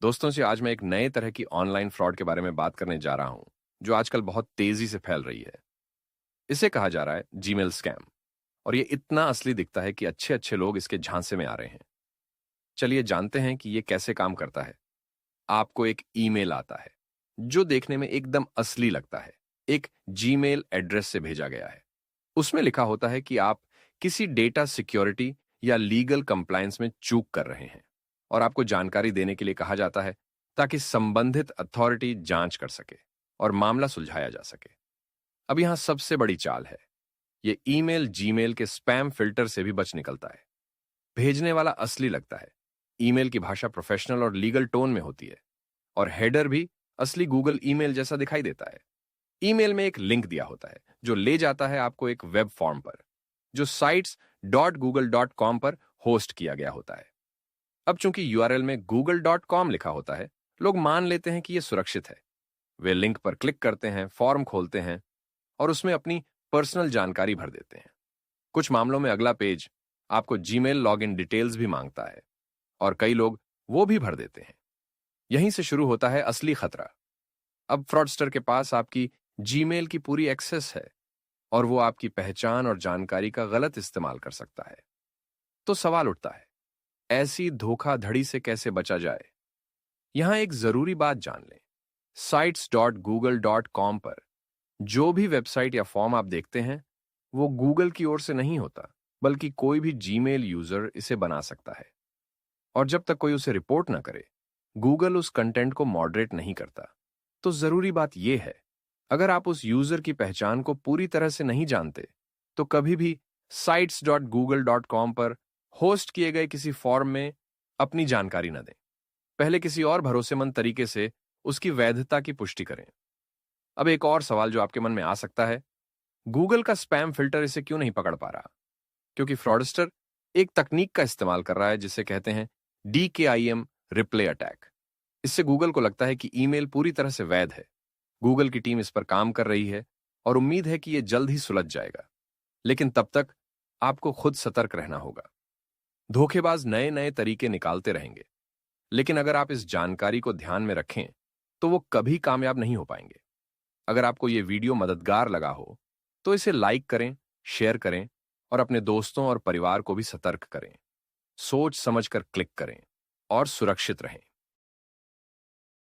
दोस्तों से आज मैं एक नए तरह की ऑनलाइन फ्रॉड के बारे में बात करने जा रहा हूं, जो आजकल बहुत तेजी से फैल रही है। इसे कहा जा रहा है जीमेल स्कैम। और ये इतना असली दिखता है कि अच्छे अच्छे लोग इसके झांसे में आ रहे हैं। चलिए जानते हैं कि ये कैसे काम करता है। आपको एक ईमेल आता है, जो देखने में एकदम असली लगता है। एक जीमेल एड्रेस से भेजा गया है। उसमें लिखा होता है कि आप किसी डेटा सिक्योरिटी या लीगल कंप्लायंस में चूक कर रहे हैं, और आपको जानकारी देने के लिए कहा जाता है ताकि संबंधित अथॉरिटी जांच कर सके और मामला सुलझाया जा सके। अब यहां सबसे बड़ी चाल है, ये ईमेल जीमेल के स्पैम फिल्टर से भी बच निकलता है। भेजने वाला असली लगता है। ईमेल की भाषा प्रोफेशनल और लीगल टोन में होती है, और हेडर भी असली गूगल ईमेल जैसा दिखाई देता है। ईमेल में एक लिंक दिया होता है जो ले जाता है आपको एक वेब फॉर्म पर, जो sites.google.com पर होस्ट किया गया होता है। अब चूंकि यूआरएल में google.com लिखा होता है, लोग मान लेते हैं कि यह सुरक्षित है। वे लिंक पर क्लिक करते हैं, फॉर्म खोलते हैं और उसमें अपनी पर्सनल जानकारी भर देते हैं। कुछ मामलों में अगला पेज आपको जीमेल लॉगिन डिटेल्स भी मांगता है, और कई लोग वो भी भर देते हैं। यहीं से शुरू होता है असली खतरा। अब फ्रॉडस्टर के पास आपकी जीमेल की पूरी एक्सेस है, और वो आपकी पहचान और जानकारी का गलत इस्तेमाल कर सकता है। तो सवाल उठता है, ऐसी धोखाधड़ी से कैसे बचा जाए? यहां एक जरूरी बात जान लें। sites.google.com पर जो भी वेबसाइट या फॉर्म आप देखते हैं, वो गूगल की ओर से नहीं होता, बल्कि कोई भी जीमेल यूजर इसे बना सकता है। और जब तक कोई उसे रिपोर्ट ना करे, गूगल उस कंटेंट को मॉडरेट नहीं करता। तो जरूरी बात यह है, अगर आप उस यूजर की पहचान को पूरी तरह से नहीं जानते, तो कभी भी sites.google.com पर होस्ट किए गए किसी फॉर्म में अपनी जानकारी न दें। पहले किसी और भरोसेमंद तरीके से उसकी वैधता की पुष्टि करें। अब एक और सवाल जो आपके मन में आ सकता है, गूगल का स्पैम फिल्टर इसे क्यों नहीं पकड़ पा रहा? क्योंकि फ्रॉडस्टर एक तकनीक का इस्तेमाल कर रहा है जिसे कहते हैं DKIM रिप्ले अटैक। इससे गूगल को लगता है कि ईमेल पूरी तरह से वैध है। गूगल की टीम इस पर काम कर रही है, और उम्मीद है कि यह जल्द ही सुलझ जाएगा। लेकिन तब तक आपको खुद सतर्क रहना होगा। धोखेबाज नए नए तरीके निकालते रहेंगे, लेकिन अगर आप इस जानकारी को ध्यान में रखें, तो वो कभी कामयाब नहीं हो पाएंगे। अगर आपको ये वीडियो मददगार लगा हो, तो इसे लाइक करें, शेयर करें और अपने दोस्तों और परिवार को भी सतर्क करें। सोच समझकर क्लिक करें और सुरक्षित रहें।